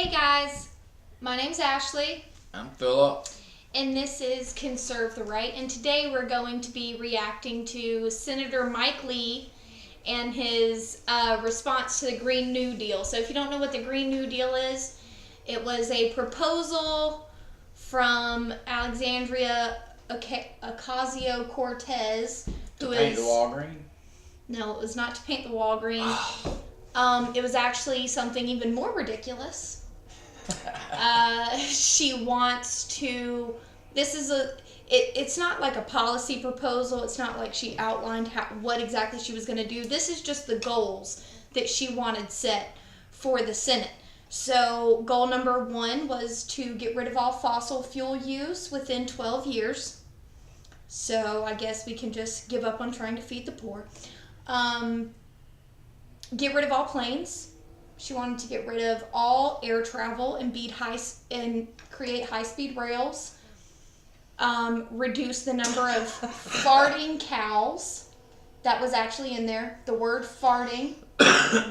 Hey guys, my name's Ashley. I'm Philip. And this is Conserve the Right. And today we're going to be reacting to Senator Mike Lee and his response to the Green New Deal. So if you don't know what the Green New Deal is, it was a proposal from Alexandria Ocasio-Cortez. To paint the wall green? No, it was not to paint the wall green. It was actually something even more ridiculous. She wants to, it's not like a policy proposal. It's not like she outlined what exactly she was going to do. This is just the goals that she wanted set for the Senate. So goal number 1 was to get rid of all fossil fuel use within 12 years. So I guess we can just give up on trying to feed the poor. Get rid of all planes. She wanted to get rid of all air travel and create high-speed rails. Reduce the number of farting cows. That was actually in there. The word farting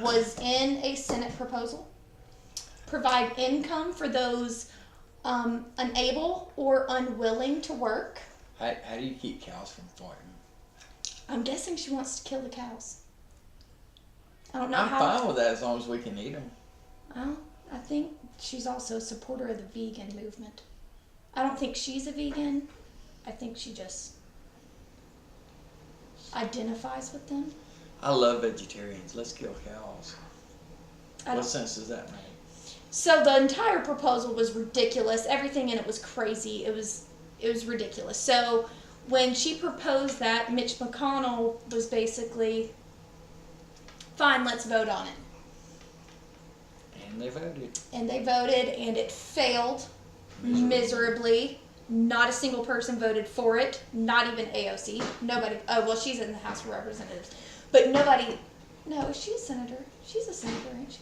was in a Senate proposal. Provide income for those unable or unwilling to work. How do you keep cows from farting? I'm guessing she wants to kill the cows. I don't know I'm how. fine with that as long as we can eat them. Well, I think she's also a supporter of the vegan movement. I don't think she's a vegan. I think she just identifies with them. I love vegetarians. Let's kill cows. What sense does that make? So the entire proposal was ridiculous. Everything in it was crazy. It was ridiculous. So when she proposed that, Mitch McConnell was basically, fine, let's vote on it. And they voted. And they voted, and it failed miserably. Not a single person voted for it. Not even AOC. Nobody. Oh, well, she's in the House of Representatives. But nobody. No, is she a senator? She's a senator, ain't she?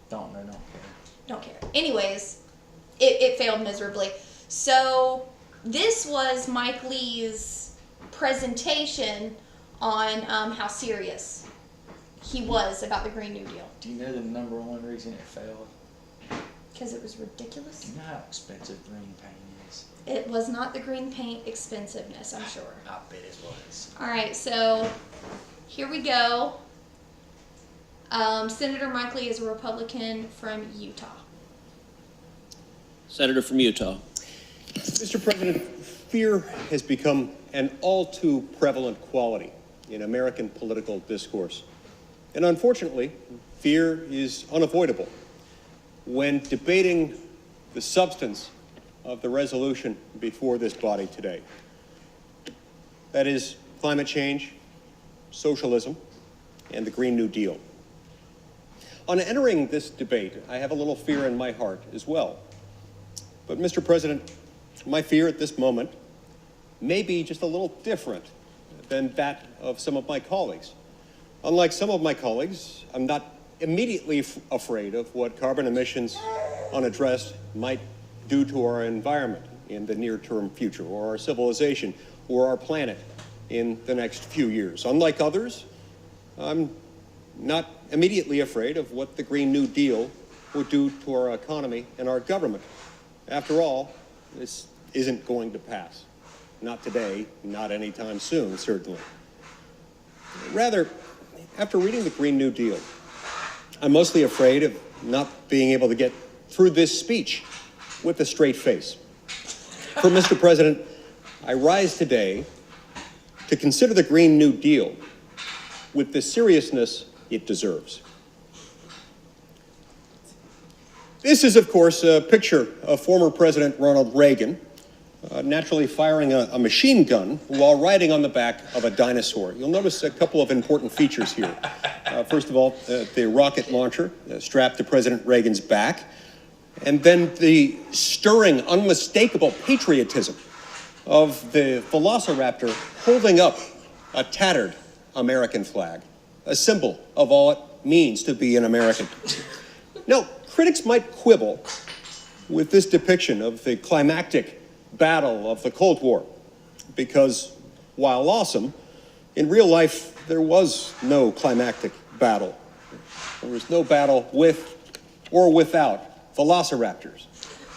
Don't know, don't care. Don't care. Anyways, it failed miserably. So this was Mike Lee's presentation on how serious he was about the Green New Deal. Do you know the number one reason it failed? Because it was ridiculous. Do you know how expensive green paint is? It was not the green paint expensiveness, I'm sure. I bet it was. All right, so here we go. Senator Mike Lee is a Republican from Utah. Senator from Utah. Mr. President, fear has become an all too prevalent quality in American political discourse. And unfortunately, fear is unavoidable when debating the substance of the resolution before this body today. That is climate change, socialism, and the Green New Deal. On entering this debate, I have a little fear in my heart as well. But Mr. President, my fear at this moment may be just a little different than that of some of my colleagues. Unlike some of my colleagues, I'm not immediately afraid of what carbon emissions unaddressed might do to our environment in the near-term future, or our civilization, or our planet in the next few years. Unlike others, I'm not immediately afraid of what the Green New Deal would do to our economy and our government. After all, this isn't going to pass. Not today, not anytime soon, certainly. Rather, after reading the Green New Deal, I'm mostly afraid of not being able to get through this speech with a straight face. For Mr. President, I rise today to consider the Green New Deal with the seriousness it deserves. This is, of course, a picture of former President Ronald Reagan naturally firing a machine gun while riding on the back of a dinosaur. You'll notice a couple of important features here. First of all, the rocket launcher strapped to President Reagan's back, and then the stirring, unmistakable patriotism of the velociraptor holding up a tattered American flag, a symbol of all it means to be an American. Now, critics might quibble with this depiction of the climactic battle of the Cold War, because while awesome, in real life there was no climactic battle. There was no battle with or without velociraptors.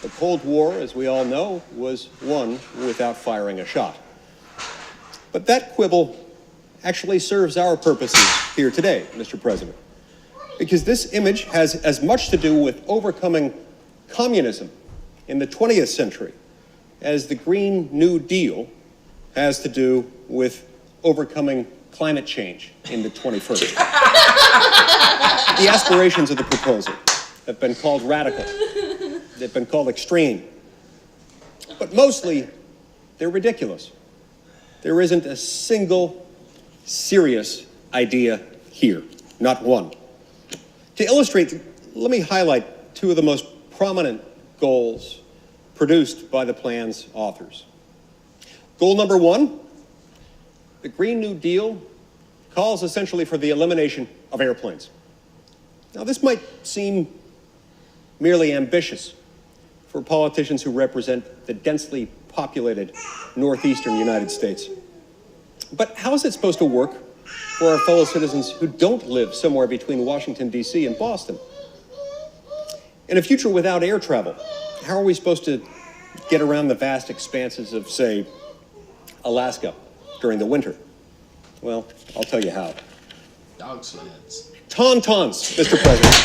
The Cold War, as we all know, was won without firing a shot. But that quibble actually serves our purposes here today, Mr. President, because this image has as much to do with overcoming communism in the 20th century as the Green New Deal has to do with overcoming climate change in the 21st. The aspirations of the proposal have been called radical, they've been called extreme, but mostly they're ridiculous. There isn't a single serious idea here, not one. To illustrate, let me highlight two of the most prominent goals produced by the plan's authors. Goal number one, the Green New Deal calls essentially for the elimination of airplanes. Now, this might seem merely ambitious for politicians who represent the densely populated northeastern United States. But how is it supposed to work for our fellow citizens who don't live somewhere between Washington, D.C. and Boston? In a future without air travel, how are we supposed to get around the vast expanses of, say, Alaska during the winter? Well, I'll tell you how. Dog sleds. Tauntauns, Mr. President.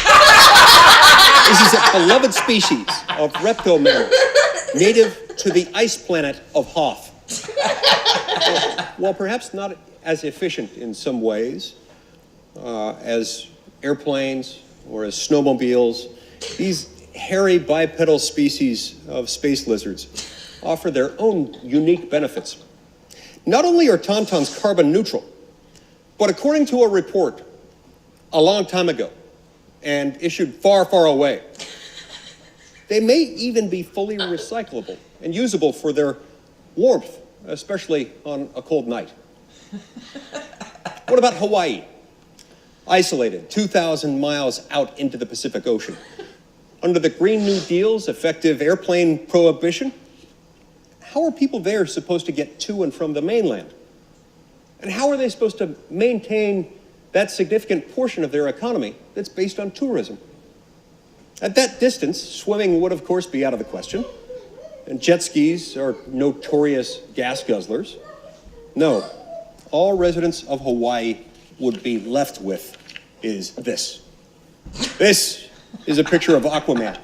This is a beloved species of reptile native to the ice planet of Hoth. While perhaps not as efficient in some ways as airplanes or as snowmobiles, these hairy bipedal species of space lizards offer their own unique benefits. Not only are tauntauns carbon neutral, but according to a report a long time ago and issued far, far away, they may even be fully recyclable and usable for their warmth, especially on a cold night. What about Hawaii? Isolated 2,000 miles out into the Pacific Ocean. Under the Green New Deal's effective airplane prohibition, how are people there supposed to get to and from the mainland? And how are they supposed to maintain that significant portion of their economy that's based on tourism? At that distance, swimming would, of course, be out of the question, and jet skis are notorious gas guzzlers. No, all residents of Hawaii would be left with is this. This is a picture of Aquaman,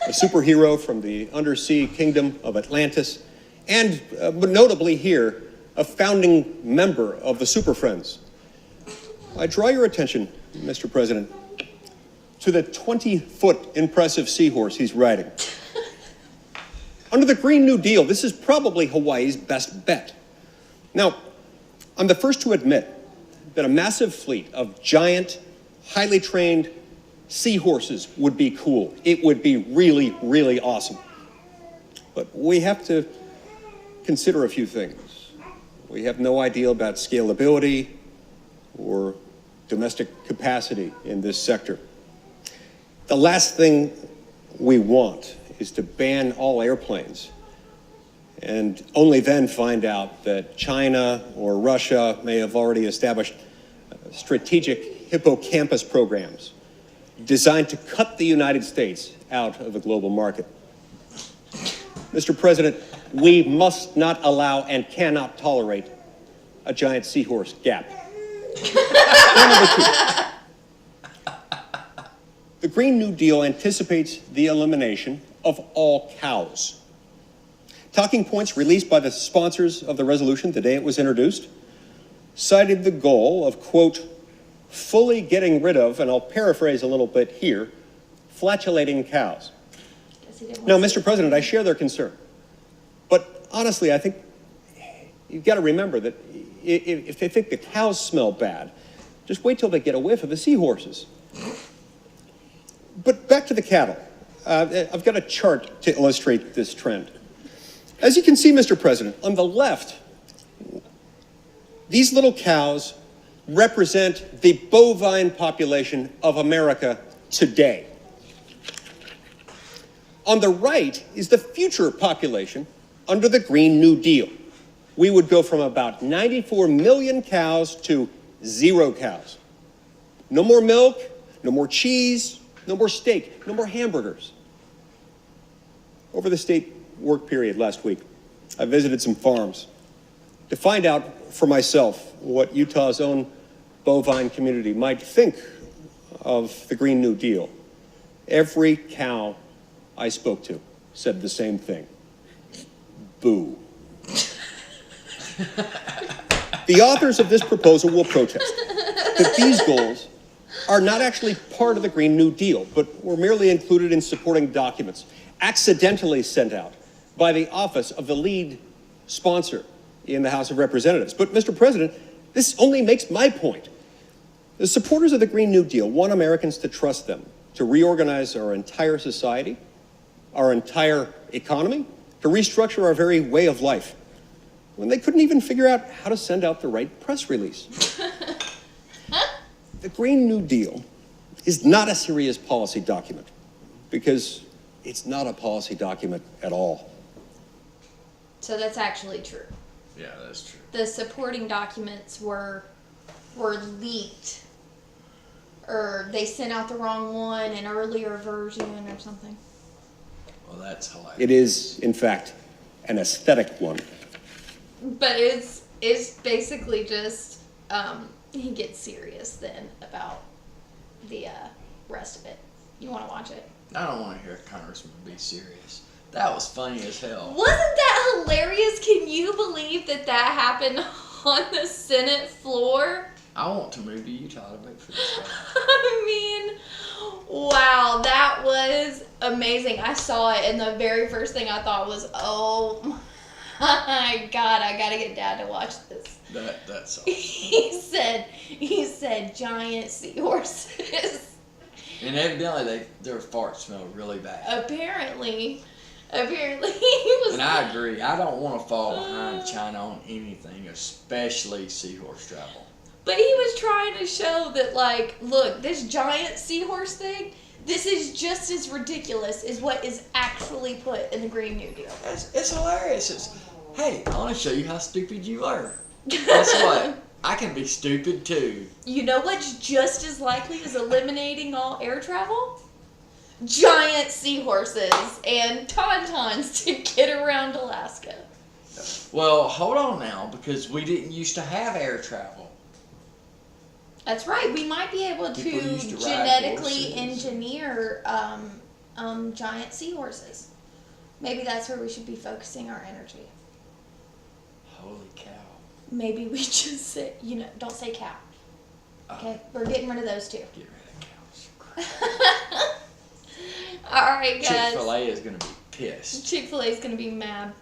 a superhero from the undersea kingdom of Atlantis, and, but notably here, a founding member of the Super Friends. I draw your attention, Mr. President, to the 20-foot impressive seahorse he's riding. Under the Green New Deal, this is probably Hawaii's best bet. Now, I'm the first to admit that a massive fleet of giant, highly trained seahorses would be cool. It would be really, really awesome. But we have to consider a few things. We have no idea about scalability or domestic capacity in this sector. The last thing we want is to ban all airplanes and only then find out that China or Russia may have already established strategic hippocampus programs designed to cut the United States out of the global market. Mr. President, we must not allow and cannot tolerate a giant seahorse gap. Number two, the Green New Deal anticipates the elimination of all cows. Talking points released by the sponsors of the resolution the day it was introduced cited the goal of, quote, fully getting rid of, and I'll paraphrase a little bit here, flatulating cows. Now, Mr. President, I share their concern. But honestly, I think you've got to remember that if they think the cows smell bad, just wait till they get a whiff of the seahorses. But back to the cattle. I've got a chart to illustrate this trend. As you can see, Mr. President, on the left, these little cows represent the bovine population of America today. On the right is the future population under the Green New Deal. We would go from about 94 million cows to 0 cows. No more milk, no more cheese, no more steak, no more hamburgers. Over the state work period last week, I visited some farms to find out for myself what Utah's own bovine community might think of the Green New Deal. Every cow I spoke to said the same thing. Boo. The authors of this proposal will protest that these goals are not actually part of the Green New Deal, but were merely included in supporting documents accidentally sent out by the office of the lead sponsor in the House of Representatives. But, Mr. President, this only makes my point. The supporters of the Green New Deal want Americans to trust them to reorganize our entire society, our entire economy, to restructure our very way of life, when they couldn't even figure out how to send out the right press release. The Green New Deal is not a serious policy document because it's not a policy document at all. So that's actually true. Yeah, that's true. The supporting documents were leaked, or they sent out the wrong one, an earlier version or something. Well, that's hilarious. It is, in fact, an aesthetic one. But it's basically just he gets serious then about the rest of it. You want to watch it? I don't want to hear a congressman be serious. That was funny as hell. Wasn't that hilarious? Can you believe that happened on the Senate floor? I want to move to Utah to vote for this guy. I mean, wow, that was amazing. I saw it, and the very first thing I thought was, oh my God, I gotta get Dad to watch this. That's awesome. He said giant seahorses. And evidently their farts smell really bad. Apparently he was. And I agree. I don't want to fall behind China on anything, especially seahorse travel. But he was trying to show that, like, look, this giant seahorse thing, this is just as ridiculous as what is actually put in the Green New Deal. It's hilarious. Hey, I want to show you how stupid you are. Guess what? I can be stupid too. You know what's just as likely as eliminating all air travel? Giant seahorses and tauntauns to get around Alaska. Well, hold on now, because we didn't used to have air travel. That's right. We might be able to People used to ride genetically horses. engineer giant seahorses. Maybe that's where we should be focusing our energy. Holy cow. Maybe we just say, don't say cow. Okay, we're getting rid of those two. Get rid of cows. All right, guys. Chick-fil-A is going to be pissed. Chick-fil-A is going to be mad.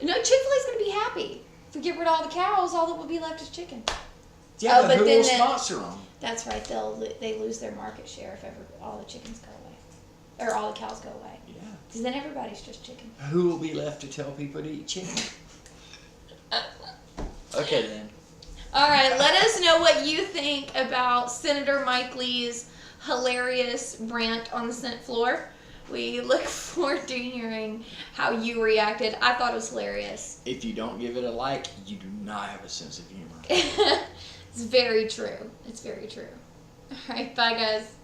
No, Chick-fil-A is going to be happy. If we get rid of all the cows, all that will be left is chicken. Yeah, but who then will sponsor them? That's right. They lose their market share if ever all the chickens go away, or all the cows go away. Yeah. Because then everybody's just chicken. Who will be left to tell people to eat chicken? Okay, then. All right, let us know what you think about Senator Mike Lee's hilarious rant on the Senate floor. We look forward to hearing how you reacted. I thought it was hilarious. If you don't give it a like, you do not have a sense of humor. It's very true. It's very true. All right, bye, guys.